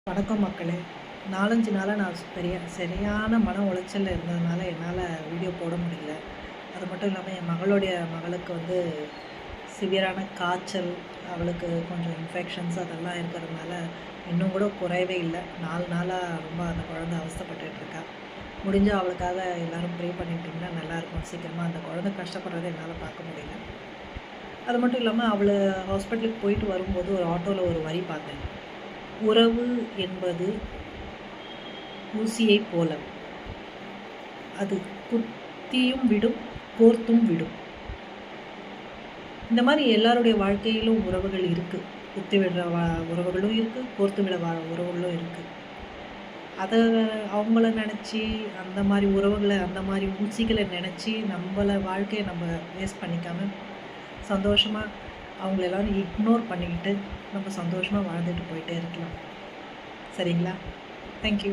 வணக்கம் மக்களே. 4, 5 நாளாக நான் சரியான மன உளைச்சலில் இருந்ததுனால என்னால் வீடியோ போட முடியல. அது மட்டும் இல்லாமல் என் மகளுக்கு வந்து சிவியரான காய்ச்சல், அவளுக்கு கொஞ்சம் இன்ஃபெக்ஷன்ஸ் அதெல்லாம் இருக்கிறதுனால இன்னும் கூட குறையவே இல்லை. 4 நாளாக ரொம்ப அந்த குழந்தை அவஸ்தைப்பட்டுட்டு இருக்கா. முடிஞ்சால் அவளுக்காக எல்லோரும் ப்ரே பண்ணிட்டிங்கன்னா நல்லாயிருக்கும். சீக்கிரமாக அந்த குழந்தை கஷ்டப்படுறதை என்னால் பார்க்க முடியல. அது மட்டும் இல்லாமல் அவளை ஹாஸ்பிட்டலுக்கு போயிட்டு வரும்போது ஒரு ஆட்டோவில் ஒரு வரி பார்த்தேன். உறவு என்பது ஊசியைப் போல, அது குத்தியும் விடும், கோர்த்தும் விடும். இந்த மாதிரி எல்லாருடைய வாழ்க்கையிலும் உறவுகள் இருக்குது. குத்தி விடுற உறவுகளும் இருக்குது, கோர்த்து விட உறவுகளும் இருக்குது. அதை அவங்கள நினச்சி அந்த மாதிரி உறவுகளை, அந்த மாதிரி ஊசிகளை நினச்சி வாழ்க்கையை நம்ம வேஸ்ட் பண்ணிக்காமல் சந்தோஷமாக அவங்கள எல்லோரும் இக்னோர் பண்ணிக்கிட்டு நம்ம சந்தோஷமாக வாழ்ந்துட்டு போயிட்டே இருக்கலாம். சரிங்களா? தேங்க்யூ.